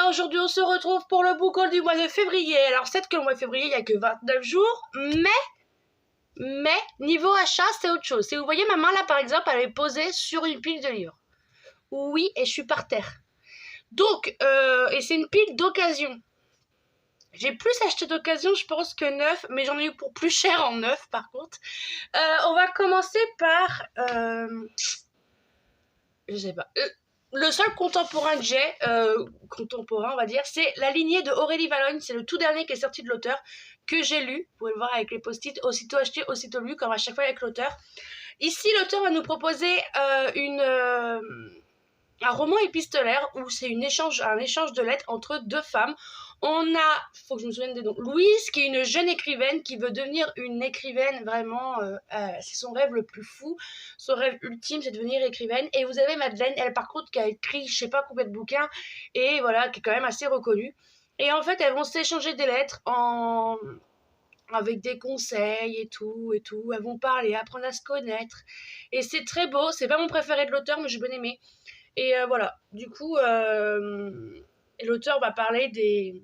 voilà, aujourd'hui on se retrouve pour le book haul du mois de février. Alors certes que le mois de février, il n'y a que 29 jours, mais niveau achat, c'est autre chose. Si vous voyez ma main là par exemple, elle est posée sur une pile de livres. Oui, et je suis par terre. Donc, et c'est une pile d'occasion. J'ai plus acheté d'occasion, je pense, que neuf, mais j'en ai eu pour plus cher en neuf par contre. On va commencer par... je sais pas. Le seul contemporain que j'ai, contemporain on va dire, c'est La lignée de Aurélie Valognes. C'est le tout dernier qui est sorti de l'auteur, que j'ai lu. Vous pouvez le voir avec les post-it, aussitôt acheté, aussitôt lu, comme à chaque fois avec l'auteur. Ici, l'auteur va nous proposer un roman épistolaire où c'est un échange de lettres entre deux femmes. On a, faut que je me souvienne des noms, Louise, qui est une jeune écrivaine qui veut devenir une écrivaine vraiment, c'est son rêve le plus fou, son rêve ultime c'est de devenir écrivaine. Et vous avez Madeleine, elle par contre qui a écrit je sais pas combien de bouquins, et voilà, qui est quand même assez reconnue. Et en fait elles vont s'échanger des lettres avec des conseils et tout, elles vont parler, apprendre à se connaître. Et c'est très beau, c'est pas mon préféré de l'auteur, mais j'ai bien aimé. Et voilà, du coup, l'auteur va parler des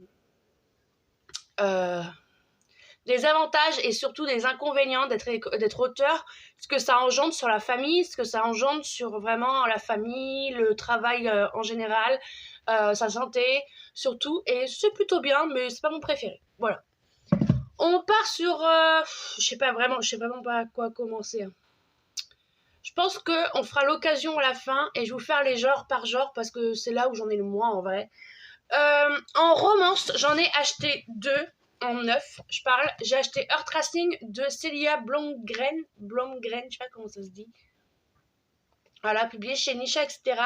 avantages et surtout des inconvénients d'être auteur, ce que ça engendre sur la famille, ce que ça engendre sur vraiment la famille, le travail en général, sa santé, surtout. Et c'est plutôt bien, mais c'est pas mon préféré. Voilà. On part sur... je sais vraiment pas à quoi commencer. Je pense qu'on fera l'occasion à la fin et je vais vous faire les genres par genre parce que c'est là où j'en ai le moins en vrai. En romance, j'en ai acheté 2 en neuf. J'ai acheté Heart Racing de Celia Blomgren, je sais pas comment ça se dit. Voilà, publié chez Nisha, etc.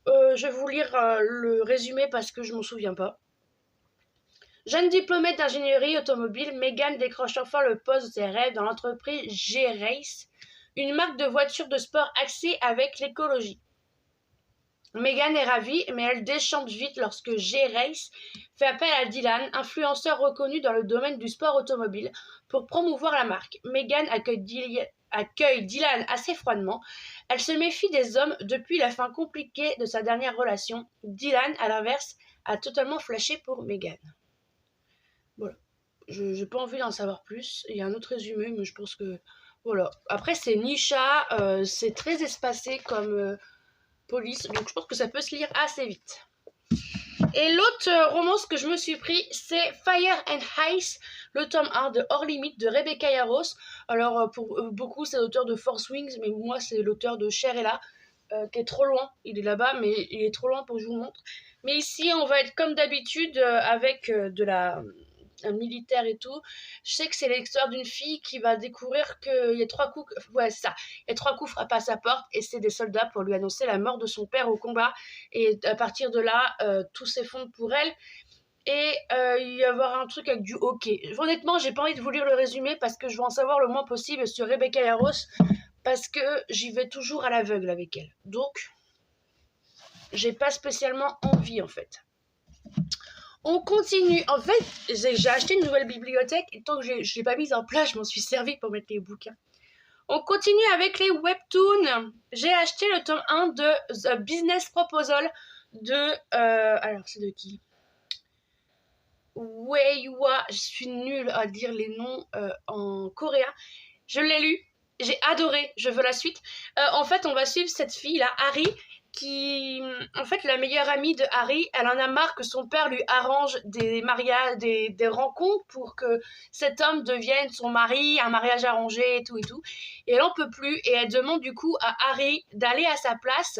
Je vais vous lire le résumé parce que je m'en souviens pas. Jeune diplômée d'ingénierie automobile, Megan décroche enfin le poste de ses rêves dans l'entreprise G-Race, une marque de voitures de sport axée avec l'écologie. Megan est ravie, mais elle déchante vite lorsque G-Race fait appel à Dylan, influenceur reconnu dans le domaine du sport automobile, pour promouvoir la marque. Megan accueille Dylan assez froidement. Elle se méfie des hommes depuis la fin compliquée de sa dernière relation. Dylan, à l'inverse, a totalement flashé pour Megan. Voilà. Je n'ai pas envie d'en savoir plus. Il y a un autre résumé, mais je pense que... Voilà. Après, c'est Nisha. C'est très espacé comme police. Donc, je pense que ça peut se lire assez vite. Et l'autre romance que je me suis pris, c'est Fire and Ice, le tome 1 de Hors Limite de Rebecca Yarros. Alors, pour beaucoup, c'est l'auteur de Force Wings, mais moi, c'est l'auteur de Cher et là, qui est trop loin. Il est là-bas, mais il est trop loin pour que je vous montre. Mais ici, on va être comme d'habitude avec un militaire et tout. Je sais que c'est l'histoire d'une fille qui va découvrir qu'il y a 3 coups... Ouais, c'est ça. Il y a 3 coups frappés à sa porte et c'est des soldats pour lui annoncer la mort de son père au combat. Et à partir de là, tout s'effondre pour elle. Et il va y avoir un truc avec du hockey. Honnêtement, j'ai pas envie de vous lire le résumé parce que je veux en savoir le moins possible sur Rebecca Yarros parce que j'y vais toujours à l'aveugle avec elle. Donc, j'ai pas spécialement envie en fait. On continue. En fait, j'ai acheté une nouvelle bibliothèque et tant que je ne l'ai pas mise en place, je m'en suis servi pour mettre les bouquins. On continue avec les webtoons. J'ai acheté le tome 1 de The Business Proposal de... alors, c'est de qui? Weiwa. Je suis nulle à dire les noms en coréen. Je l'ai lu. J'ai adoré. Je veux la suite. En fait, on va suivre cette fille-là, Harry, qui, en fait, la meilleure amie de Harry, elle en a marre que son père lui arrange des mariages, des rencontres pour que cet homme devienne son mari, un mariage arrangé et tout et tout. Et elle en peut plus et elle demande du coup à Harry d'aller à sa place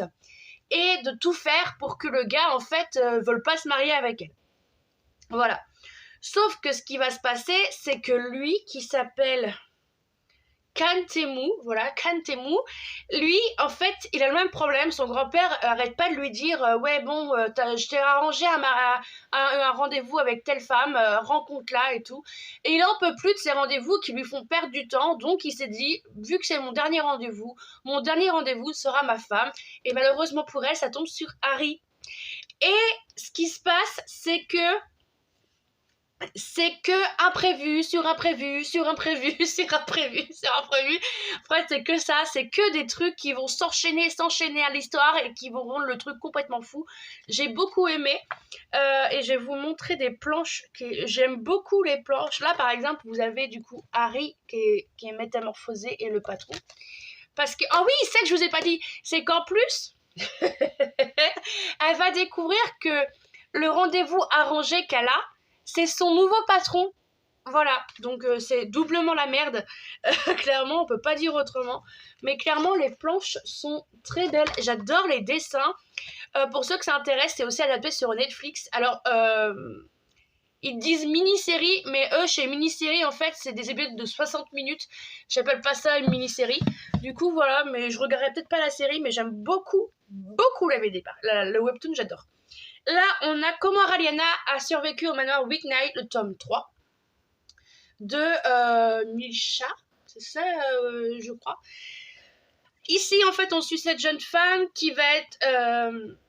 et de tout faire pour que le gars, en fait, veuille pas se marier avec elle. Voilà. Sauf que ce qui va se passer, c'est que lui, qui s'appelle... Kantemu, lui, en fait, il a le même problème. Son grand-père arrête pas de lui dire ouais, bon, je t'ai arrangé un rendez-vous avec telle femme, rencontre-la et tout. Et il en peut plus de ces rendez-vous qui lui font perdre du temps. Donc, il s'est dit, vu que c'est mon dernier rendez-vous sera ma femme. Et malheureusement pour elle, ça tombe sur Harry. Et ce qui se passe, c'est que c'est que imprévu, sur imprévu, sur imprévu, sur imprévu, sur imprévu. En fait, c'est que ça, c'est que des trucs qui vont s'enchaîner à l'histoire et qui vont rendre le truc complètement fou. J'ai beaucoup aimé et je vais vous montrer des planches. J'aime beaucoup les planches. Là, par exemple, vous avez du coup Harry qui est métamorphosé et le patron. Parce que, oh oui, c'est que je vous ai pas dit, c'est qu'en plus, elle va découvrir que le rendez-vous arrangé qu'elle a, c'est son nouveau patron. Voilà, donc c'est doublement la merde. Clairement, on peut pas dire autrement. Mais clairement, les planches sont très belles. J'adore les dessins. Pour ceux que ça intéresse, c'est aussi adapté sur Netflix. Alors, ils disent mini-série, mais eux, chez mini-série, en fait, c'est des épisodes de 60 minutes. J'appelle pas ça une mini-série. Du coup, voilà, mais je regarderai peut-être pas la série, mais j'aime beaucoup, beaucoup la BD. Le webtoon, j'adore. Là, on a Comment Raliana a survécu au manoir Weeknight, le tome 3 de Milcha, c'est ça, je crois. Ici, en fait, on suit cette jeune femme qui va être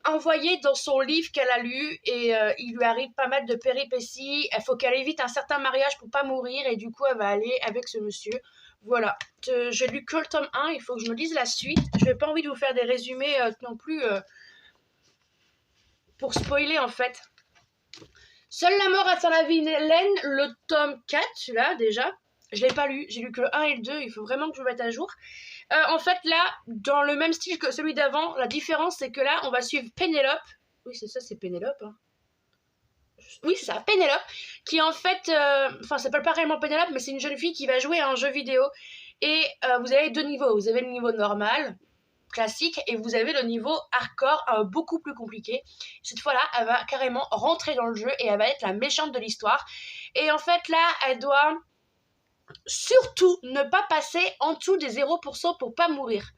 envoyée dans son livre qu'elle a lu et il lui arrive pas mal de péripéties. Il faut qu'elle évite un certain mariage pour pas mourir et du coup, elle va aller avec ce monsieur. Voilà, j'ai lu que le tome 1, il faut que je me lise la suite. Je n'ai pas envie de vous faire des résumés non plus pour spoiler en fait. Seule la mort attend la vilaine, le tome 4, celui-là déjà. Je l'ai pas lu, j'ai lu que le 1 et le 2, il faut vraiment que je me mette à jour. En fait là, dans le même style que celui d'avant, la différence c'est que là, on va suivre Pénélope. Oui, c'est ça, c'est Pénélope. Hein. Oui, c'est ça, Pénélope, qui en fait, enfin, ça s'appelle pas réellement Pénélope, mais c'est une jeune fille qui va jouer à un jeu vidéo. Et vous avez deux niveaux. Vous avez le niveau normal, classique, et vous avez le niveau hardcore, beaucoup plus compliqué. Cette fois-là, elle va carrément rentrer dans le jeu et elle va être la méchante de l'histoire. Et en fait, là, elle doit surtout ne pas passer en dessous des 0% pour pas mourir.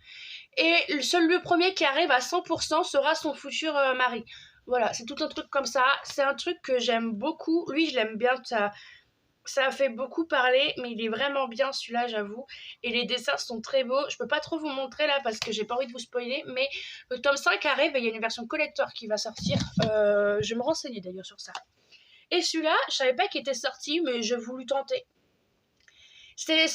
Et seul le premier qui arrive à 100% sera son futur mari. Voilà, c'est tout un truc comme ça. C'est un truc que j'aime beaucoup. Lui, je l'aime bien. Ça a fait beaucoup parler, mais il est vraiment bien celui-là, j'avoue. Et les dessins sont très beaux. Je peux pas trop vous montrer là parce que j'ai pas envie de vous spoiler, mais le tome 5 arrive et il y a une version collector qui va sortir. Je vais me renseigner d'ailleurs sur ça. Et celui-là, je savais pas qu'il était sorti, mais j'ai voulu tenter. C'était les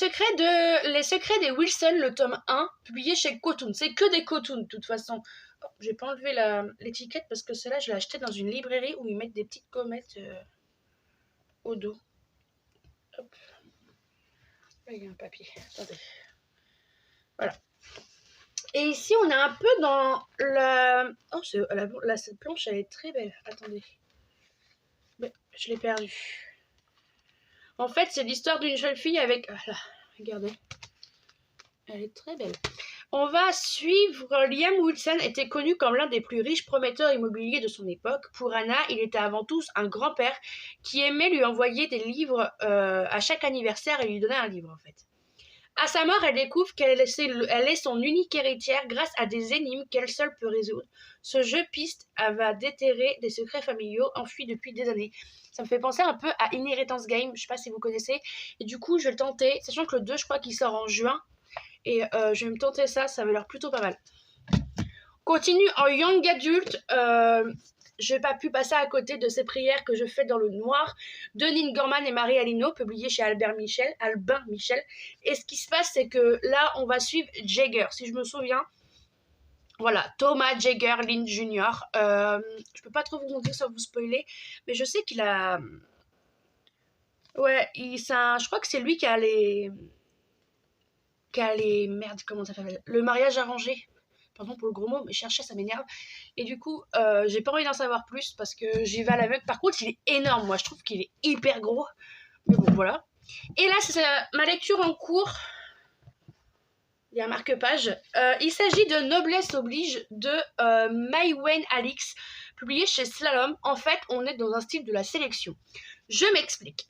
secrets des Wilson, le tome 1, publié chez Cotoon. C'est que des Cotoon, de toute façon. Oh, j'ai pas enlevé l'étiquette parce que celle-là, je l'ai acheté dans une librairie où ils mettent des petites comètes au dos. Hop. Là, il y a un papier. Attendez. Voilà. Et ici, on est un peu dans la... Oh, cette planche, elle est très belle. Attendez. Mais je l'ai perdue. En fait, c'est l'histoire d'une jeune fille avec... Ah là, regardez. Elle est très belle. On va suivre Liam Wilson, était connu comme l'un des plus riches prometteurs immobiliers de son époque. Pour Anna, il était avant tout un grand-père qui aimait lui envoyer des livres à chaque anniversaire et lui donner un livre en fait. À sa mort, elle découvre qu'elle est son unique héritière grâce à des énigmes qu'elle seule peut résoudre. Ce jeu piste va déterrer des secrets familiaux enfuis depuis des années. Ça me fait penser un peu à Inheritance Game, je sais pas si vous connaissez. Et du coup, je vais le tenter, sachant que le 2, je crois qu'il sort en juin. Et je vais me tenter ça avait l'air plutôt pas mal. Continue en young adulte. Je n'ai pas pu passer à côté de ces prières que je fais dans le noir de Neil Gorman et Marie Alino, publié chez Albin Michel. Et ce qui se passe, c'est que là, on va suivre Jagger, si je me souviens. Voilà, Thomas Jagger Lynn Jr. Je peux pas trop vous montrer sans vous spoiler, mais je sais qu'il a... Ouais, je crois que c'est lui qui a les... Merde, comment ça s'appelle ? Le mariage arrangé. Pardon pour le gros mot, mais chercher ça m'énerve. Et du coup, j'ai pas envie d'en savoir plus parce que j'y vais à l'aveugle. Par contre, il est énorme, moi je trouve qu'il est hyper gros. Mais bon, voilà. Et là, c'est ma lecture en cours. Il y a un marque-page. Il s'agit de Noblesse oblige de Maïwen Alix, publié chez Slalom. En fait, on est dans un style de la sélection. Je m'explique.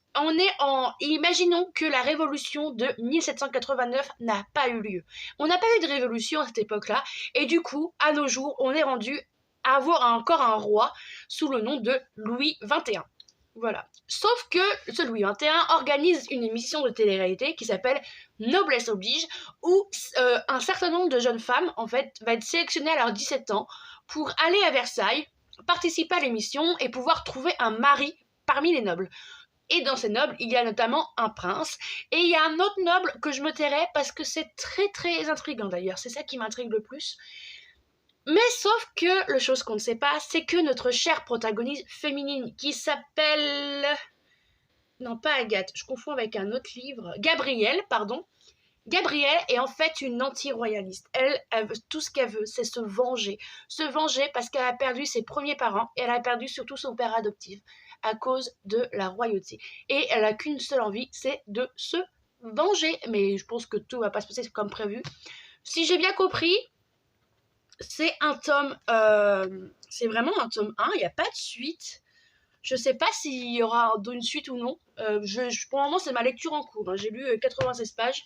Imaginons que la révolution de 1789 n'a pas eu lieu. On n'a pas eu de révolution à cette époque-là, et du coup, à nos jours, on est rendu à avoir encore un roi sous le nom de Louis XXI. Voilà. Sauf que ce Louis XXI organise une émission de télé-réalité qui s'appelle Noblesse oblige, où un certain nombre de jeunes femmes, en fait, va être sélectionnées à leurs 17 ans pour aller à Versailles, participer à l'émission et pouvoir trouver un mari parmi les nobles. Et dans ces nobles, il y a notamment un prince. Et il y a un autre noble que je me tairai parce que c'est très très intriguant d'ailleurs. C'est ça qui m'intrigue le plus. Mais sauf que, la chose qu'on ne sait pas, c'est que notre chère protagoniste féminine qui s'appelle... Non, pas Agathe, je confonds avec un autre livre. Gabrielle, pardon. Gabrielle est en fait une anti-royaliste. Elle veut, tout ce qu'elle veut, c'est se venger. Se venger parce qu'elle a perdu ses premiers parents et elle a perdu surtout son père adoptif à cause de la royauté. Et elle a qu'une seule envie, c'est de se venger. Mais je pense que tout va pas se passer comme prévu. Si j'ai bien compris, c'est un tome... c'est vraiment un tome 1, il n'y a pas de suite. Je sais pas s'il y aura une suite ou non. Pour le moment, c'est ma lecture en cours. Hein. J'ai lu 96 pages.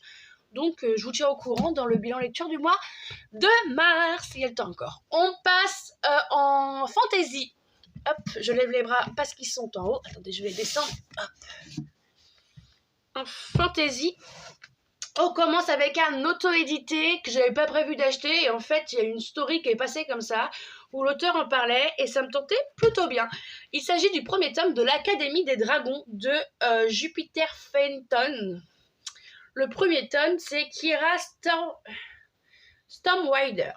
Donc, je vous tiens au courant dans le bilan lecture du mois de mars. Il y a le temps encore. On passe en fantasy. Hop, je lève les bras parce qu'ils sont en haut. Attendez, je vais descendre. Hop. En fantasy, on commence avec un auto-édité que j'avais pas prévu d'acheter. Et en fait, il y a une story qui est passée comme ça, où l'auteur en parlait et ça me tentait plutôt bien. Il s'agit du premier tome de l'Académie des Dragons de Jupiter Fenton. Le premier tome, c'est Kiera Stormwider.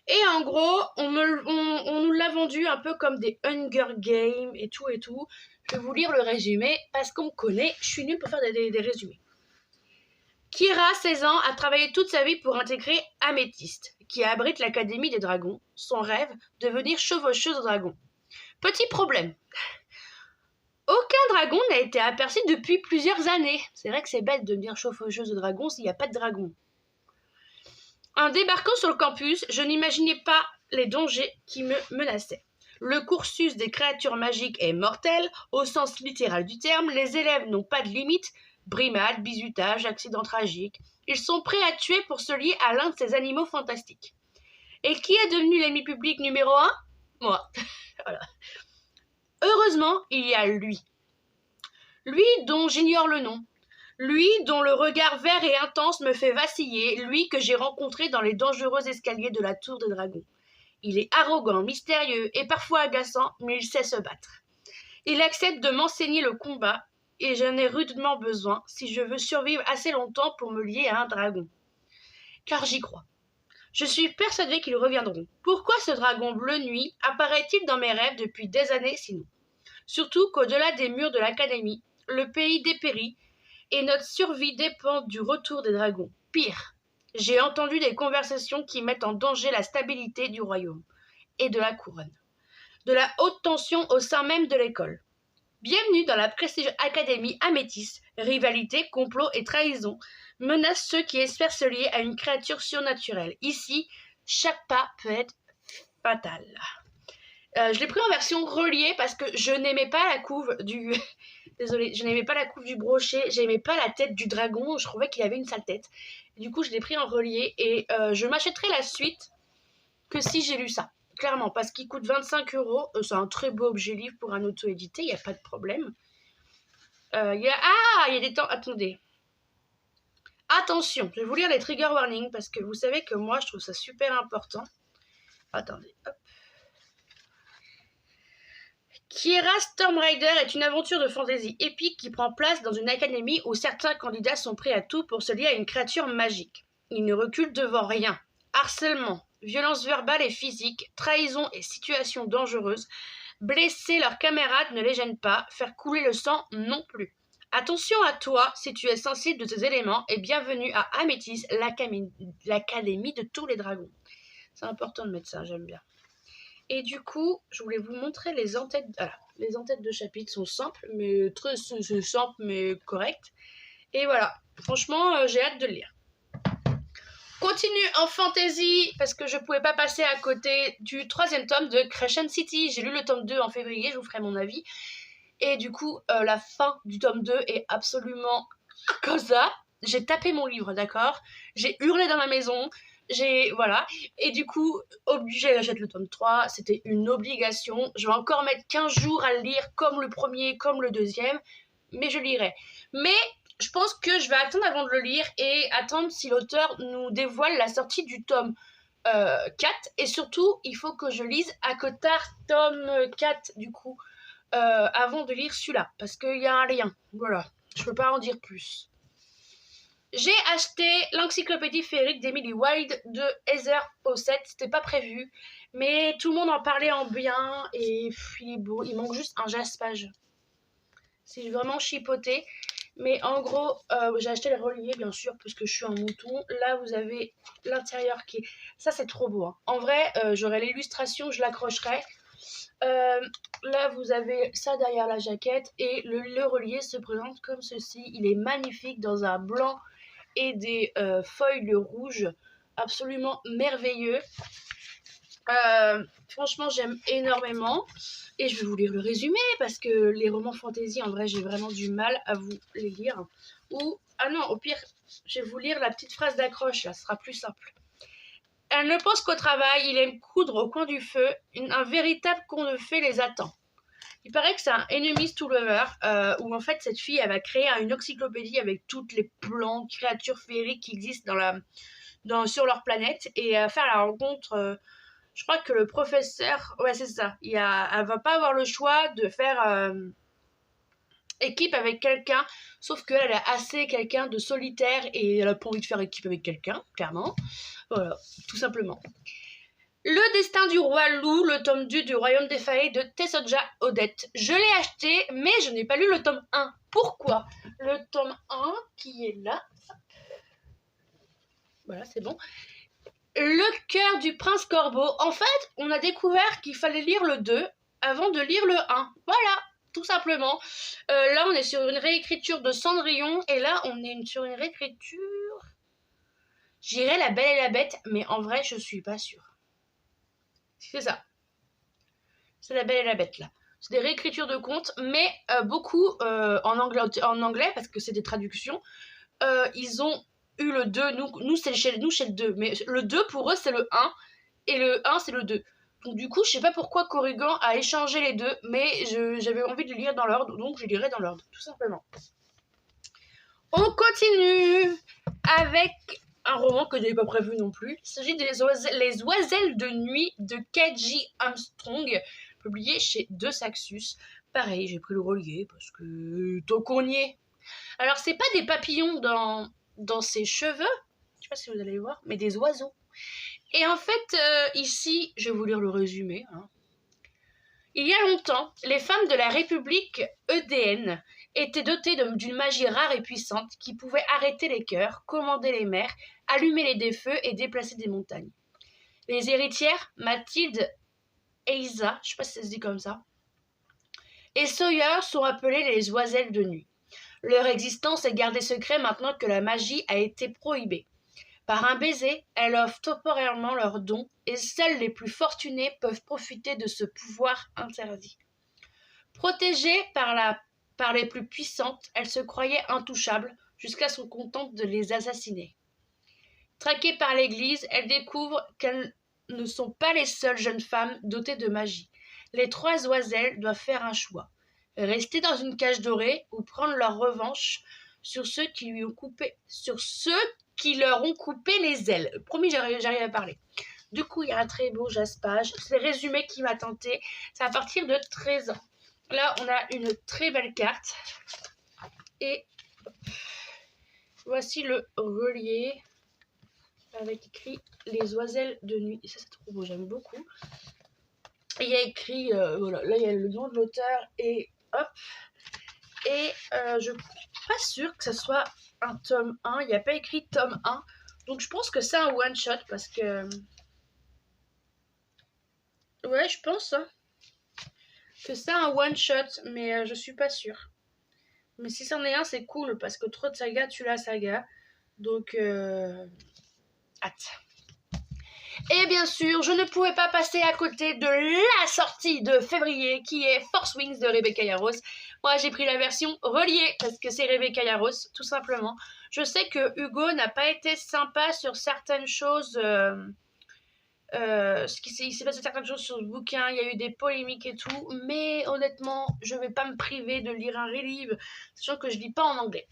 Et en gros, on nous l'a vendu un peu comme des Hunger Games et tout et tout. Je vais vous lire le résumé parce qu'on me connaît, je suis nulle pour faire des résumés. Kiera, 16 ans, a travaillé toute sa vie pour intégrer Améthyste, qui abrite l'Académie des Dragons. Son rêve, devenir chevaucheuse de dragons. Petit problème. Aucun dragon n'a été aperçu depuis plusieurs années. C'est vrai que c'est bête de devenir chevaucheuse de dragons s'il n'y a pas de dragon. En débarquant sur le campus, je n'imaginais pas les dangers qui me menaçaient. Le cursus des créatures magiques est mortel, au sens littéral du terme. Les élèves n'ont pas de limite. Brimades, bizutage, accidents tragiques. Ils sont prêts à tuer pour se lier à l'un de ces animaux fantastiques. Et qui est devenu l'ennemi public numéro 1 ? Moi. Voilà. Heureusement, il y a lui. Lui dont j'ignore le nom. Lui dont le regard vert et intense me fait vaciller. Lui que j'ai rencontré dans les dangereux escaliers de la Tour des Dragons. Il est arrogant, mystérieux et parfois agaçant, mais il sait se battre. Il accepte de m'enseigner le combat et j'en ai rudement besoin si je veux survivre assez longtemps pour me lier à un dragon. Car j'y crois. Je suis persuadée qu'ils reviendront. Pourquoi ce dragon bleu nuit apparaît-il dans mes rêves depuis des années sinon ? Surtout qu'au-delà des murs de l'académie, le pays dépérit et notre survie dépend du retour des dragons. Pire, j'ai entendu des conversations qui mettent en danger la stabilité du royaume et de la couronne. De la haute tension au sein même de l'école. Bienvenue dans la prestigieuse académie Améthyste. Rivalité, complot et trahison menacent ceux qui espèrent se lier à une créature surnaturelle. Ici, chaque pas peut être fatal. Je l'ai pris en version reliée parce que je n'aimais pas la couve du... Désolée, je n'aimais pas la couve du brochet, j'aimais pas la tête du dragon, je trouvais qu'il avait une sale tête. Du coup, je l'ai pris en relié et je m'achèterai la suite que si j'ai lu ça. Clairement, parce qu'il coûte 25 €. C'est un très beau objet livre pour un auto-édité, il n'y a pas de problème. Il y a des temps... Attendez. Attention, je vais vous lire les trigger warnings parce que vous savez que moi, je trouve ça super important. Attendez, hop. Kiera Stormrider est une aventure de fantasy épique qui prend place dans une académie où certains candidats sont prêts à tout pour se lier à une créature magique. Ils ne reculent devant rien. Harcèlement, violence verbale et physique, trahison et situations dangereuses. Blesser leurs camarades ne les gêne pas, faire couler le sang non plus. Attention à toi si tu es sensible de ces éléments et bienvenue à Améthyste, l'académie de tous les dragons. C'est important de mettre ça, j'aime bien. Et du coup, je voulais vous montrer les entêtes. Voilà, les entêtes de chapitre sont simples, mais très simples, mais correctes. Et voilà, franchement, j'ai hâte de le lire. Continue en fantasy, parce que je pouvais pas passer à côté du 3e tome de Crescent City. J'ai lu le tome 2 en février, je vous ferai mon avis. Et du coup, la fin du tome 2 est absolument comme ça. J'ai tapé mon livre, d'accord ? J'ai hurlé dans ma maison. Voilà, et du coup, obligée d'achèter le tome 3, c'était une obligation. Je vais encore mettre 15 jours à le lire comme le premier, comme le deuxième, mais je lirai. Mais je pense que je vais attendre avant de le lire et attendre si l'auteur nous dévoile la sortie du tome 4. Et surtout, il faut que je lise Acotar tome 4, du coup, avant de lire celui-là, parce qu'il y a un lien. Voilà, je peux pas en dire plus. J'ai acheté l'encyclopédie féerique d'Emily Wilde de Heather Osset. C'était pas prévu, mais tout le monde en parlait en bien et il est beau. Il manque juste un jaspage. C'est vraiment chipoté. Mais en gros, j'ai acheté les reliés, bien sûr, parce que je suis un mouton. Là, vous avez l'intérieur qui est... Ça, c'est trop beau. Hein. En vrai, j'aurai l'illustration, je l'accrocherai. Là, vous avez ça derrière la jaquette. Et le relié se présente comme ceci. Il est magnifique dans un blanc et des feuilles rouges. Absolument merveilleux. Franchement, j'aime énormément. Et je vais vous lire le résumé parce que les romans fantasy, en vrai, j'ai vraiment du mal à vous les lire. Ou, ah non, au pire, je vais vous lire la petite phrase d'accroche, là, ce sera plus simple. Elle ne pense qu'au travail, il aime coudre au coin du feu, un véritable conte de fées les attend. Il paraît que c'est un enemies to lover, où en fait cette fille, elle va créer une encyclopédie avec toutes les plantes, créatures féeriques qui existent sur leur planète, et faire la rencontre... je crois que le professeur, ouais c'est ça, elle va pas avoir le choix de faire équipe avec quelqu'un, sauf qu'elle est assez quelqu'un de solitaire et elle a pas envie de faire équipe avec quelqu'un, clairement. Voilà, tout simplement. Le destin du roi loup, le tome 2 du royaume des failles de Tessodja Odette. Je l'ai acheté, mais je n'ai pas lu le tome 1. Pourquoi? Le tome 1 qui est là. Voilà, c'est bon. Le cœur du prince corbeau. En fait, on a découvert qu'il fallait lire le 2 avant de lire le 1. Voilà, tout simplement. Là, on est sur une réécriture de Cendrillon. Et là, on est sur une réécriture... J'irais La Belle et la Bête, mais en vrai, je suis pas sûre. C'est ça. C'est La Belle et la Bête, là. C'est des réécritures de contes, mais beaucoup en anglais, parce que c'est des traductions. Ils ont eu le 2, nous c'est chez le 2, mais le 2 pour eux c'est le 1 et le 1 c'est le 2. Donc du coup je sais pas pourquoi Corrigan a échangé les deux, mais j'avais envie de le lire dans l'ordre, donc je lirai dans l'ordre, tout simplement. On continue avec un roman que je n'avais pas prévu non plus. Il s'agit des Les Oiselles de Nuit de K.J. Armstrong, publié chez De Saxus. Pareil, j'ai pris le relié parce que tant qu'on y est. Alors c'est pas des papillons dans ses cheveux, je sais pas si vous allez voir, mais des oiseaux. Et en fait, ici, je vais vous lire le résumé. Hein. Il y a longtemps, les femmes de la République EDN étaient dotées d'une magie rare et puissante qui pouvait arrêter les cœurs, commander les mers, allumer des feux et déplacer des montagnes. Les héritières, Mathilde et Isa, je sais pas si ça se dit comme ça, et Sawyer sont appelées les Oiselles de Nuit. Leur existence est gardée secrète maintenant que la magie a été prohibée. Par un baiser, elles offrent temporairement leurs dons et seuls les plus fortunés peuvent profiter de ce pouvoir interdit. Protégées par les plus puissantes, elles se croyaient intouchables jusqu'à ce qu'on contente de les assassiner. Traquées par l'Église, elles découvrent qu'elles ne sont pas les seules jeunes femmes dotées de magie. Les 3 oiselles doivent faire un choix. Rester dans une cage dorée ou prendre leur revanche sur ceux qui leur ont coupé les ailes. Promis, j'arrive à parler. Du coup, il y a un très beau jaspage. C'est le résumé qui m'a tenté. C'est à partir de 13 ans. Là, on a une très belle carte. Et voici le relié avec écrit Les Oiselles de Nuit. Et ça, c'est trop beau, j'aime beaucoup. Et il y a écrit, voilà, là, il y a le nom de l'auteur et hop. Et je ne suis pas sûre que ce soit un tome 1. Il n'y a pas écrit tome 1. Donc je pense que c'est un one-shot parce que... Ouais, je pense hein, que c'est un one-shot, mais je suis pas sûre. Mais si c'en est un, c'est cool parce que trop de saga tue la saga. Donc, hâte. Et bien sûr, je ne pouvais pas passer à côté de la sortie de février qui est Force Wings de Rebecca Yarros. Moi, j'ai pris la version reliée parce que c'est Rebecca Yarros, tout simplement. Je sais que Hugo n'a pas été sympa sur certaines choses. Il s'est passé certaines choses sur ce bouquin, il y a eu des polémiques et tout, mais honnêtement, je vais pas me priver de lire un livre, sachant que je lis pas en anglais.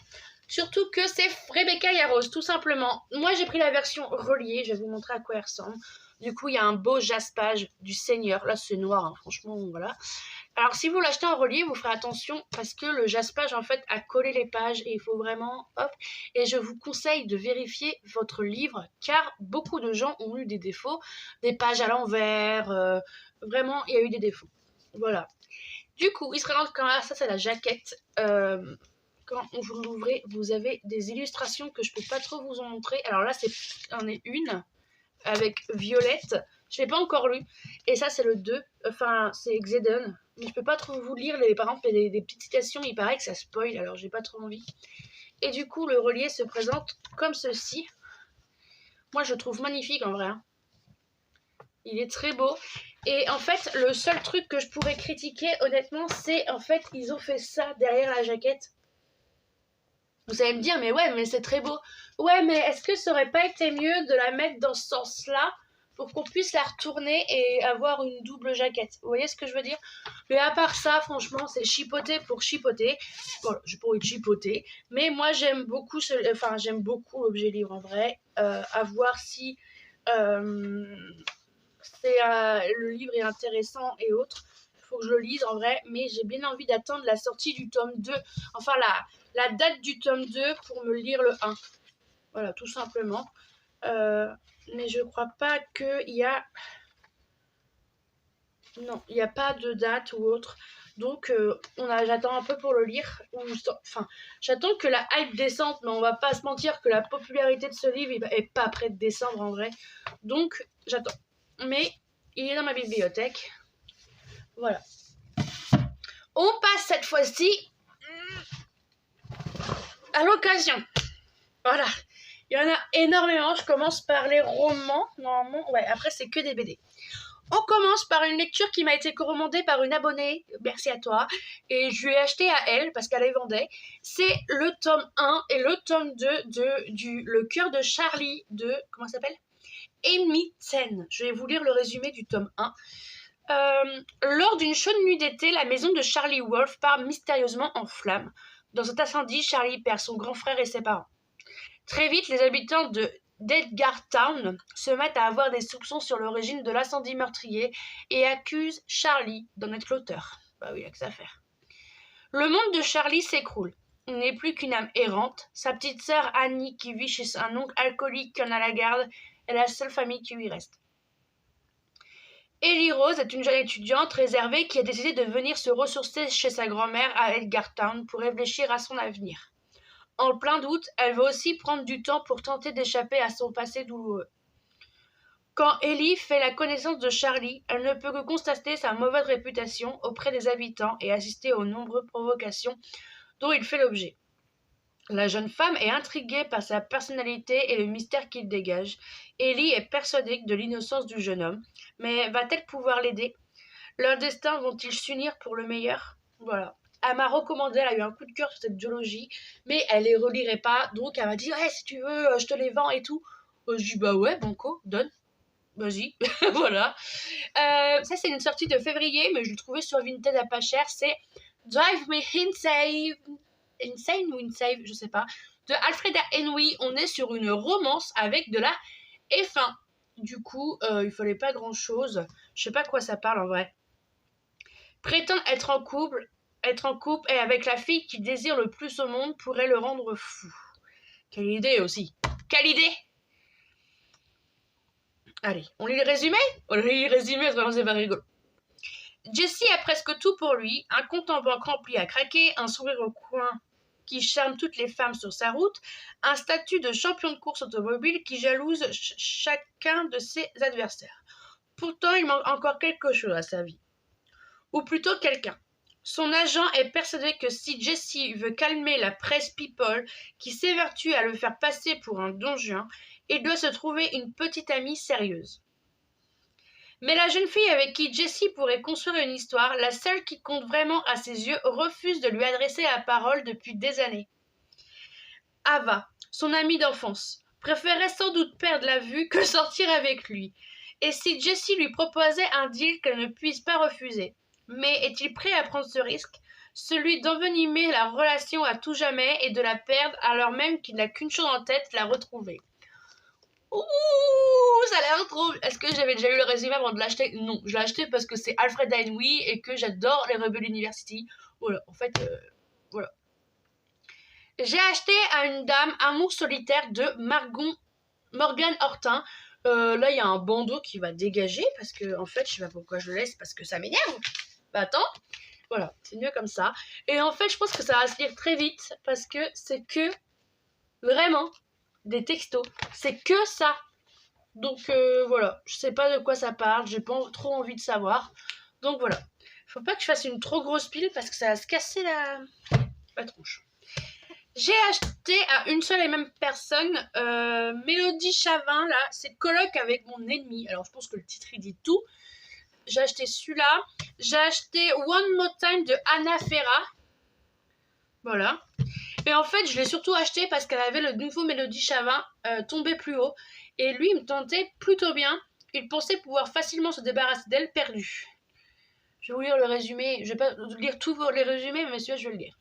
Surtout que c'est Rebecca Yarros, tout simplement. Moi, j'ai pris la version reliée, je vais vous montrer à quoi elle ressemble. Du coup, il y a un beau jaspage du Seigneur. Là, c'est noir, hein, franchement, voilà. Alors, si vous l'achetez en relié, vous ferez attention parce que le jaspage, en fait, a collé les pages et il faut vraiment, hop. Et je vous conseille de vérifier votre livre car beaucoup de gens ont eu des défauts, des pages à l'envers, vraiment, il y a eu des défauts. Voilà. Du coup, il se présente quand là, ça c'est la jaquette. Quand vous l'ouvrez, vous avez des illustrations que je peux pas trop vous en montrer. Alors là, c'en est une avec Violette. Je l'ai pas encore lu. Et ça, c'est le 2. Enfin, c'est Xeden. Mais je peux pas trop vous lire. Par exemple, il y a des petites citations. Il paraît que ça spoil, alors j'ai pas trop envie. Et du coup, le relié se présente comme ceci. Moi, je le trouve magnifique en vrai. Hein. Il est très beau. Et en fait, le seul truc que je pourrais critiquer, honnêtement, c'est en fait, ils ont fait ça derrière la jaquette. Vous allez me dire, mais ouais, mais c'est très beau. Ouais, mais est-ce que ça aurait pas été mieux de la mettre dans ce sens-là pour qu'on puisse la retourner et avoir une double jaquette? Vous voyez ce que je veux dire? Mais à part ça, franchement, c'est chipoter pour chipoter. Bon, j'ai pas envie de chipoter, mais moi j'aime beaucoup j'aime beaucoup l'objet livre en vrai. À voir si le livre est intéressant et autres. Il faut que je le lise en vrai, mais j'ai bien envie d'attendre la sortie du tome 2. Enfin, la date du tome 2 pour me lire le 1. Voilà, tout simplement. Mais je crois pas qu'il y a... Non, il n'y a pas de date ou autre. Donc, j'attends un peu pour le lire. Enfin, j'attends que la hype descende, mais on va pas se mentir que la popularité de ce livre est pas près de descendre en vrai. Donc, j'attends. Mais il est dans ma bibliothèque. Voilà. On passe cette fois-ci à l'occasion. Voilà. Il y en a énormément. Je commence par les romans. Normalement, ouais, après, c'est que des BD. On commence par une lecture qui m'a été commandée par une abonnée, merci à toi, et je lui ai acheté à elle parce qu'elle les vendait. C'est le tome 1 et le tome 2 de Le cœur de Charlie de, comment ça s'appelle, Amy Ten. Je vais vous lire le résumé du tome 1. Lors d'une chaude nuit d'été, la maison de Charlie Wolf part mystérieusement en flammes. Dans cet incendie, Charlie perd son grand frère et ses parents. Très vite, les habitants d'Edgar Town se mettent à avoir des soupçons sur l'origine de l'incendie meurtrier et accusent Charlie d'en être l'auteur. Bah oui, il n'y a que ça à faire. Le monde de Charlie s'écroule. Il n'est plus qu'une âme errante. Sa petite sœur Annie, qui vit chez un oncle alcoolique qui en a la garde, est la seule famille qui lui reste. Ellie Rose est une jeune étudiante réservée qui a décidé de venir se ressourcer chez sa grand-mère à Edgar Town pour réfléchir à son avenir. En plein doute, elle veut aussi prendre du temps pour tenter d'échapper à son passé douloureux. Quand Ellie fait la connaissance de Charlie, elle ne peut que constater sa mauvaise réputation auprès des habitants et assister aux nombreuses provocations dont il fait l'objet. La jeune femme est intriguée par sa personnalité et le mystère qu'il dégage. Ellie est persuadée de l'innocence du jeune homme, mais va-t-elle pouvoir l'aider? Leurs destins vont-ils s'unir pour le meilleur? Voilà. Elle m'a recommandé, elle a eu un coup de cœur sur cette duologie, mais elle les relirait pas, donc elle m'a dit ouais, si tu veux, je te les vends et tout. Je dis bah ouais, banco, donne, vas-y, voilà. Ça c'est une sortie de février, mais je l'ai trouvé sur Vinted à pas cher, c'est Drive Me Insane ou Insane, je sais pas, de Alfreda Henry. On est sur une romance avec de la F1. Du coup, il fallait pas grand chose. Je sais pas quoi ça parle en vrai. Prétendre être en couple et avec la fille qu'il désire le plus au monde pourrait le rendre fou. Quelle idée aussi. Quelle idée. Allez, on lit le résumé? On lit le résumé, c'est pas rigolo. Jessie a presque tout pour lui, un compte en banque rempli à craquer, un sourire au coin qui charme toutes les femmes sur sa route, un statut de champion de course automobile qui jalouse chacun de ses adversaires. Pourtant, il manque encore quelque chose à sa vie. Ou plutôt quelqu'un. Son agent est persuadé que si Jessie veut calmer la presse people qui s'évertue à le faire passer pour un don Juan, il doit se trouver une petite amie sérieuse. Mais la jeune fille avec qui Jessie pourrait construire une histoire, la seule qui compte vraiment à ses yeux, refuse de lui adresser la parole depuis des années. Ava, son amie d'enfance, préférait sans doute perdre la vue que sortir avec lui. Et si Jessie lui proposait un deal qu'elle ne puisse pas refuser? Mais est-il prêt à prendre ce risque, celui d'envenimer la relation à tout jamais et de la perdre alors même qu'il n'a qu'une chose en tête, la retrouver? Ouh, ça a l'air trop... Est-ce que j'avais déjà eu le résumé avant de l'acheter? Non, je l'ai acheté parce que c'est Alfred Henry et que j'adore les Rebel University. Voilà, en fait, voilà. J'ai acheté à une dame Amour solitaire de Morgan Hortin. Là, il y a un bandeau qui va dégager parce que, en fait, je sais pas pourquoi je le laisse parce que ça m'énerve. Bah attends, voilà, c'est mieux comme ça. Et en fait, je pense que ça va se lire très vite parce que c'est que vraiment des textos. C'est que ça. Donc voilà, je sais pas de quoi ça parle, j'ai pas trop envie de savoir. Donc voilà, faut pas que je fasse une trop grosse pile parce que ça va se casser la tronche. J'ai acheté à une seule et même personne Mélodie Chavin, là, c'est Colloque avec mon ennemi. Alors je pense que le titre il dit tout. J'ai acheté celui-là. J'ai acheté One More Time de Anna Ferra. Voilà. Et en fait, je l'ai surtout acheté parce qu'elle avait le nouveau Mélodie Chavin tombé plus haut. Et lui, il me tentait plutôt bien. Il pensait pouvoir facilement se débarrasser d'elle perdue. Je vais vous lire le résumé. Je vais pas lire tous les résumés, mais celui-là, je vais le lire.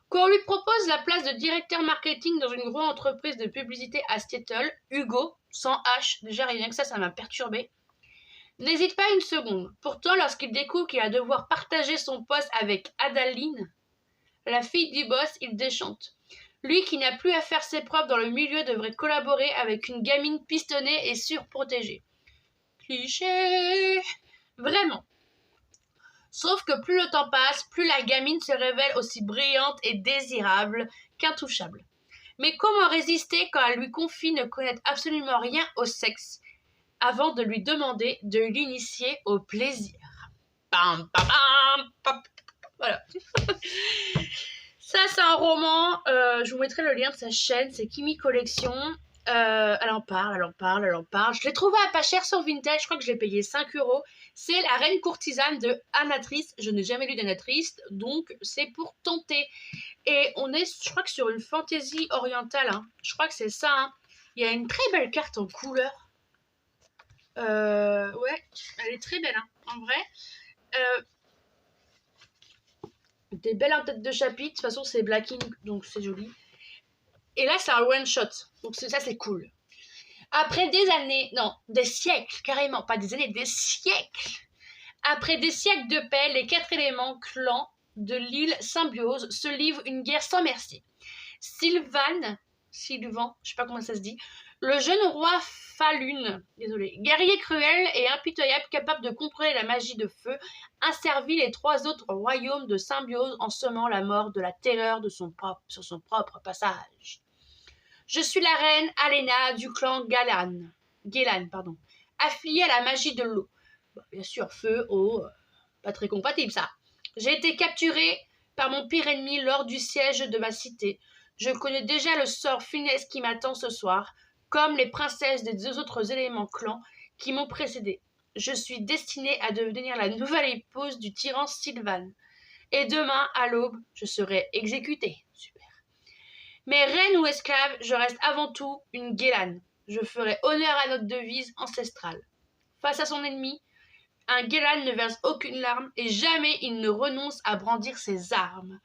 Quand on lui propose la place de directeur marketing dans une grande entreprise de publicité à Seattle, Hugo, sans H, déjà rien que ça m'a perturbé, n'hésite pas une seconde. Pourtant, lorsqu'il découvre qu'il va devoir partager son poste avec Adaline, la fille du boss, il déchante. Lui qui n'a plus à faire ses preuves dans le milieu devrait collaborer avec une gamine pistonnée et surprotégée. Cliché. Vraiment. Sauf que plus le temps passe, plus la gamine se révèle aussi brillante et désirable qu'intouchable. Mais comment résister quand elle lui confie ne connaître absolument rien au sexe avant de lui demander de l'initier au plaisir? Pam, pam, pam, pam. Voilà. Ça, c'est un roman. Je vous mettrai le lien de sa chaîne. C'est Kimi Collection. Elle en parle. Je l'ai trouvé à pas cher sur Vintage. Je crois que je l'ai payé 5 €. C'est La Reine Courtisane de Anatrice. Je n'ai jamais lu d'Anatrice, donc c'est pour tenter. Et on est, je crois que sur une fantaisie orientale. Hein. Je crois que c'est ça. Hein. Il y a une très belle carte en couleur. Ouais, elle est très belle. Hein. En vrai. Des belles en tête de chapitre. De toute façon, c'est Black Ink, donc c'est joli. Et là, c'est un one-shot. Donc ça, c'est cool. Après des années, non, des siècles, carrément, pas des années, des siècles. Après des siècles de paix, les 4 éléments clans de l'île Symbiose se livrent une guerre sans merci. Sylvan, je sais pas comment ça se dit, le jeune roi Falun, désolé, guerrier cruel et impitoyable, capable de contrôler la magie de feu, asservit les 3 autres royaumes de Symbiose en semant la mort de la terreur sur son propre passage. Je suis la reine Alena du clan Gélan, affiliée à la magie de l'eau. Bon, bien sûr, feu, eau, pas très compatible ça. J'ai été capturée par mon pire ennemi lors du siège de ma cité. Je connais déjà le sort funeste qui m'attend ce soir, comme les princesses des 2 autres éléments clans qui m'ont précédée. Je suis destinée à devenir la nouvelle épouse du tyran Sylvan. Et demain, à l'aube, je serai exécutée. Super. Mais reine ou esclave, je reste avant tout une Gélan. Je ferai honneur à notre devise ancestrale. Face à son ennemi, un Gélan ne verse aucune larme et jamais il ne renonce à brandir ses armes.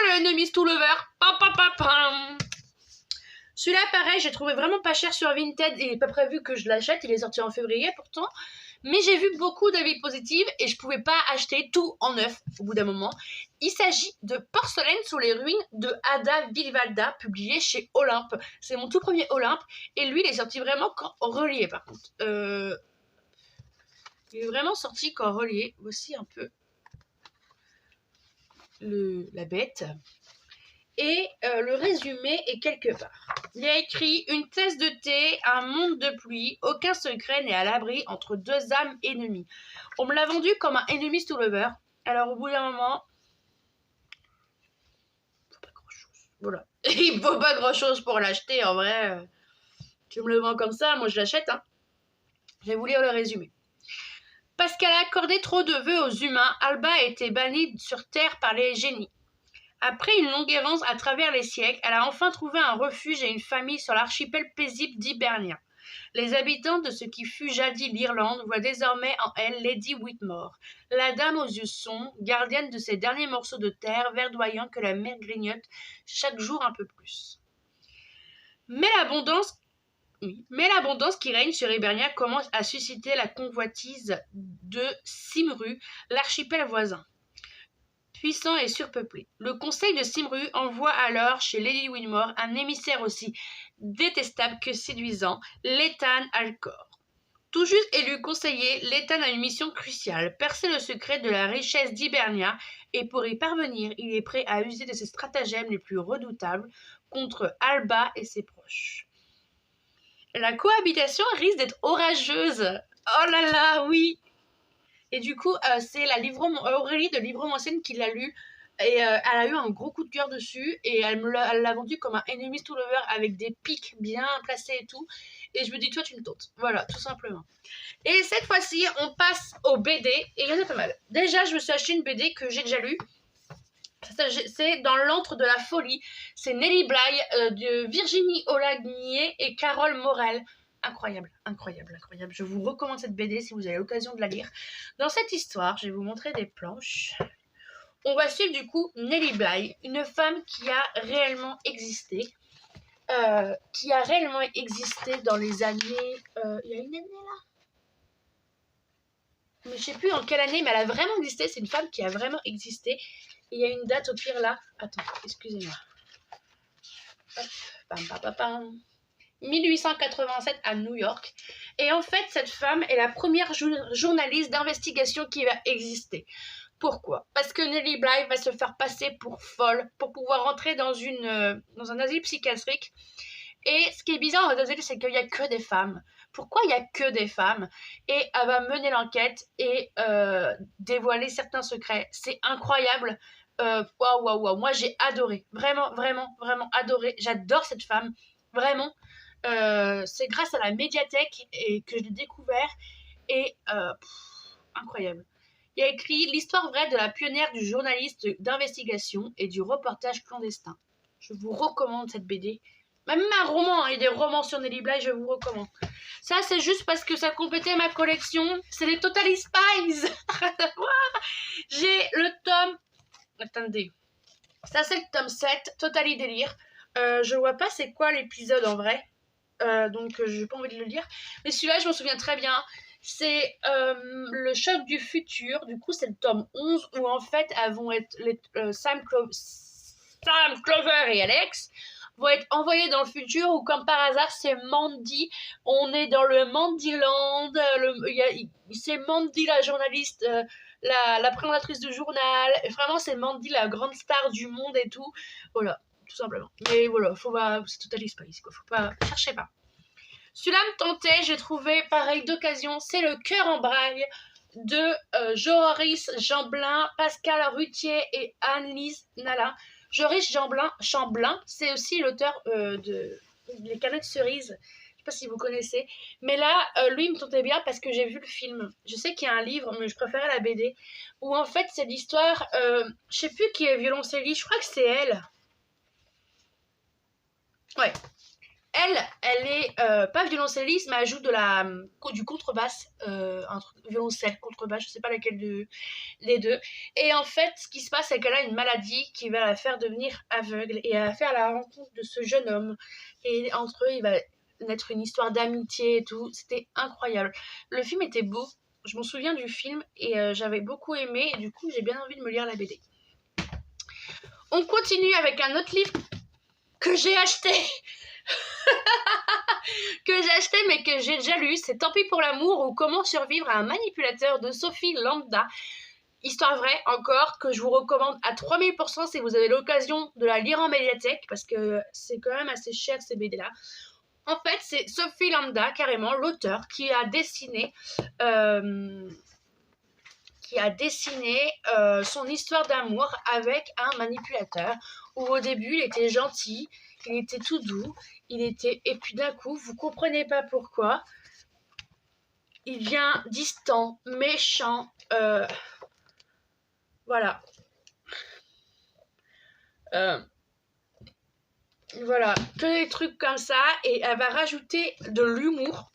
Le ennemi tout lover. Celui-là, pareil, j'ai trouvé vraiment pas cher sur Vinted. Il n'est pas prévu que je l'achète. Il est sorti en février pourtant. Mais j'ai vu beaucoup d'avis positifs et je pouvais pas acheter tout en neuf au bout d'un moment. Il s'agit de Porcelaine sous les ruines de Ada Vilvalda, publié chez Olympe. C'est mon tout premier Olympe et lui, il est sorti vraiment qu'en relié par contre. Il est vraiment sorti qu'en relié. Voici un peu la bête. Et le résumé est quelque part. Il y a écrit « Une tasse de thé, un monde de pluie, aucun secret n'est à l'abri entre 2 âmes ennemies. » On me l'a vendu comme un enemies to lover. Alors au bout d'un moment, il faut pas grand-chose. Voilà. Il faut pas grand-chose pour l'acheter en vrai. Tu me le vends comme ça, moi je l'achète. Hein. Je vais vous lire le résumé. Parce qu'elle a accordé trop de vœux aux humains, Alba a été bannie sur Terre par les génies. Après une longue errance à travers les siècles, elle a enfin trouvé un refuge et une famille sur l'archipel paisible d'Hibernia. Les habitants de ce qui fut jadis l'Irlande voient désormais en elle Lady Whitmore, la dame aux yeux sombres, gardienne de ces derniers morceaux de terre verdoyants que la mer grignote chaque jour un peu plus. Mais l'abondance Oui. Mais l'abondance qui règne sur Hibernia commence à susciter la convoitise de Cymru, l'archipel voisin. Puissant et surpeuplé. Le conseil de Cymru envoie alors chez Lady Winmore un émissaire aussi détestable que séduisant, Lethan Alcor. Tout juste élu conseiller, Lethan a une mission cruciale, percer le secret de la richesse d'Hibernia, et pour y parvenir, il est prêt à user de ses stratagèmes les plus redoutables contre Alba et ses proches. La cohabitation risque d'être orageuse. Oh là là, oui. Et du coup, c'est la Aurélie de Livrement Scène qui l'a lu. Et elle a eu un gros coup de cœur dessus. Et elle l'a vendu comme un enemies to lover avec des pics bien placés et tout. Et je me dis, toi, tu me tentes. Voilà, tout simplement. Et cette fois-ci, on passe au BD. Et il y en a pas mal. Déjà, je me suis acheté une BD que j'ai déjà lue. C'est dans l'antre de la folie. C'est Nelly Bly de Virginie Olagnier et Carole Morel. Incroyable, incroyable, incroyable. Je vous recommande cette BD si vous avez l'occasion de la lire. Dans cette histoire, je vais vous montrer des planches. On va suivre du coup Nelly Bly, une femme qui a réellement existé. Dans les années... Il y a une année là, mais je sais plus en quelle année, mais elle a vraiment existé. C'est une femme qui a vraiment existé. Il y a une date au pire là. Attends, excusez-moi. Hop, pam, pam, pam, pam. 1887 à New York. Et en fait, cette femme est la première journaliste d'investigation qui va exister. Pourquoi? Parce que Nelly Bly va se faire passer pour folle pour pouvoir rentrer dans un asile psychiatrique. Et ce qui est bizarre dans les asiles, c'est qu'il n'y a que des femmes. Pourquoi il n'y a que des femmes? Et elle va mener l'enquête et dévoiler certains secrets. C'est incroyable. Waouh, waouh, waouh. Moi, j'ai adoré. Vraiment, vraiment, vraiment adoré. J'adore cette femme. Vraiment. C'est grâce à la médiathèque que je l'ai découvert. Et incroyable. Il a écrit l'histoire vraie de la pionnière du journaliste d'investigation et du reportage clandestin. Je vous recommande cette BD. Même un roman, il y a des romans sur Nelly Bly, je vous recommande. Ça, c'est juste parce que ça complétait ma collection. C'est les Totally Spies. J'ai le tome... Attendez. Ça, c'est le tome 7, Totally Délire. Je vois pas c'est quoi l'épisode en vrai. Donc, j'ai pas envie de le lire. Mais celui-là, je m'en souviens très bien. C'est le choc du futur. Du coup, c'est le tome 11 où en fait, elles vont être Sam Clover et Alex vont être envoyés dans le futur où comme par hasard c'est Mandy, on est dans le Mandyland, c'est Mandy la journaliste, la présentatrice de journal, et vraiment c'est Mandy la grande star du monde et tout, voilà, tout simplement. Mais voilà, c'est Totally Spies quoi, faut pas, cherchez pas. Celui-là me tentait, j'ai trouvé pareil d'occasion, c'est Le Cœur en braille de Joris Chamblin, Pascal Rutier et Anne-Lise Nala. Joris Chamblin, c'est aussi l'auteur de Les Canettes Cerises. Je sais pas si vous connaissez. Mais là, lui, il me tentait bien parce que j'ai vu le film. Je sais qu'il y a un livre, mais je préférais la BD. Où en fait, c'est l'histoire... je sais plus qui est violoncelliste. Je crois que c'est elle. Ouais. Elle est pas violoncelliste, mais elle joue du contrebasse, violoncelle, contrebasse, je sais pas laquelle les deux. Et en fait, ce qui se passe, c'est qu'elle a une maladie qui va la faire devenir aveugle et elle va faire la rencontre de ce jeune homme. Et entre eux, il va naître une histoire d'amitié et tout. C'était incroyable. Le film était beau. Je m'en souviens du film et j'avais beaucoup aimé. Et du coup, j'ai bien envie de me lire la BD. On continue avec un autre livre que j'ai acheté. Que j'ai acheté mais que j'ai déjà lu, c'est Tant pis pour l'amour ou Comment survivre à un manipulateur de Sophie Lambda. Histoire vraie encore, que je vous recommande à 3000% si vous avez l'occasion de la lire en médiathèque parce que c'est quand même assez cher ces BD là. En fait c'est Sophie Lambda carrément, l'auteur qui a dessiné son histoire d'amour avec un manipulateur où au début il était gentil, il était tout doux, et puis d'un coup, vous comprenez pas pourquoi, il devient distant, méchant, voilà. Voilà, que des trucs comme ça, et elle va rajouter de l'humour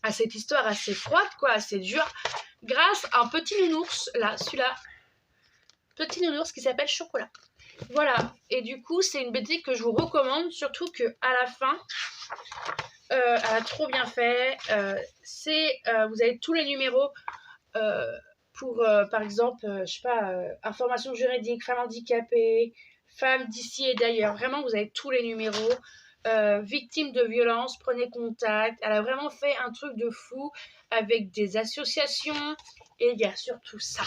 à cette histoire assez froide, quoi, assez dure, grâce à un petit nounours, là, celui-là, petit nounours qui s'appelle Chocolat. Voilà, et du coup, c'est une BD que je vous recommande, surtout qu'à la fin, elle a trop bien fait. Vous avez tous les numéros pour, par exemple, je sais pas, information juridique, femmes handicapées, femmes d'ici et d'ailleurs. Vraiment, vous avez tous les numéros. Victimes de violence, prenez contact. Elle a vraiment fait un truc de fou avec des associations. Et il y a surtout ça.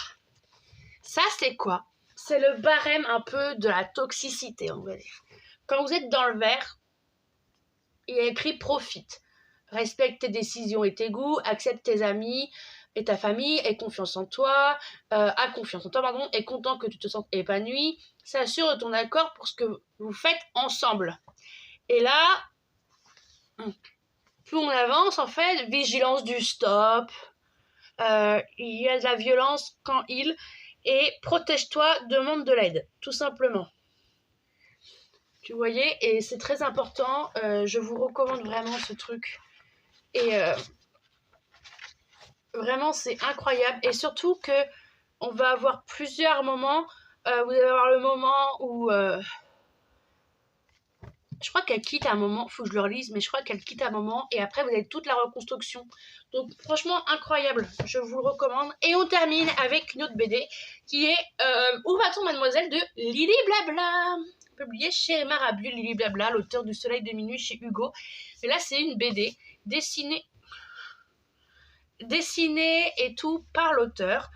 Ça, c'est quoi? C'est le barème un peu de la toxicité, on va dire. Quand vous êtes dans le vert, il y a écrit profite. Respecte tes décisions et tes goûts, accepte tes amis et ta famille, aie confiance en toi, a confiance en toi, pardon, est content que tu te sentes épanoui, s'assure de ton accord pour ce que vous faites ensemble. Et là, plus on avance, en fait, vigilance du stop, il y a de la violence quand et protège-toi, demande de l'aide, tout simplement. Tu voyais, et c'est très important, je vous recommande vraiment ce truc. Et vraiment, c'est incroyable. Et surtout que on va avoir plusieurs moments. Vous allez avoir le moment où... je crois qu'elle quitte un moment, faut que je le relise, mais je crois qu'elle quitte un moment. Et après, vous avez toute la reconstruction. Donc, franchement, incroyable. Je vous le recommande. Et on termine avec une autre BD qui est Où va-t-on, mademoiselle de Lily Blabla, publiée chez Marabu. Lily Blabla, l'auteur du Soleil de minuit chez Hugo. Et là, c'est une BD dessinée et tout par l'auteur.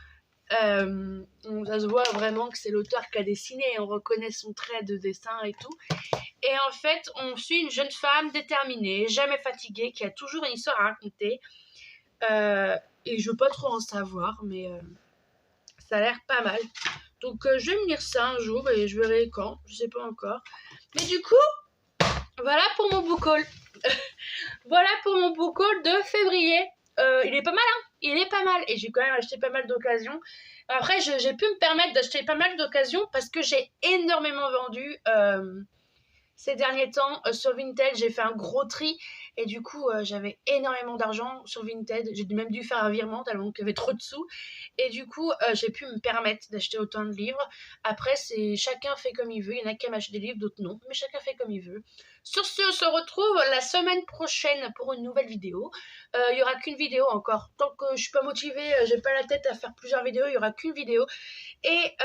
Ça se voit vraiment que c'est l'auteur qui a dessiné, on reconnaît son trait de dessin et tout. Et en fait, on suit une jeune femme déterminée, jamais fatiguée, qui a toujours une histoire à raconter. Et je veux pas trop en savoir, mais ça a l'air pas mal. Donc je vais me lire ça un jour et je verrai quand, je sais pas encore. Mais du coup, voilà pour mon book haul. Voilà pour mon book haul de février. Il est pas mal, hein. Il est pas mal. Et j'ai quand même acheté pas mal d'occasions. Après, j'ai pu me permettre d'acheter pas mal d'occasions parce que j'ai énormément vendu ces derniers temps. Sur Vinted, j'ai fait un gros tri. Et du coup, j'avais énormément d'argent sur Vinted. J'ai même dû faire un virement tellement qu'il y avait trop de sous. Et du coup, j'ai pu me permettre d'acheter autant de livres. Après, c'est chacun fait comme il veut. Il y en a qui aiment acheter des livres, d'autres non. Mais chacun fait comme il veut. Sur ce, on se retrouve la semaine prochaine pour une nouvelle vidéo. Il n'y aura qu'une vidéo encore. Tant que je suis pas motivée, j'ai pas la tête à faire plusieurs vidéos, il y aura qu'une vidéo. Et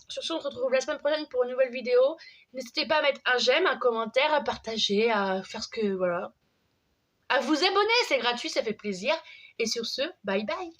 sur ce, on se retrouve la semaine prochaine pour une nouvelle vidéo. N'hésitez pas à mettre un j'aime, un commentaire, à partager, à faire ce que... Voilà. À vous abonner, c'est gratuit, ça fait plaisir. Et sur ce, bye bye.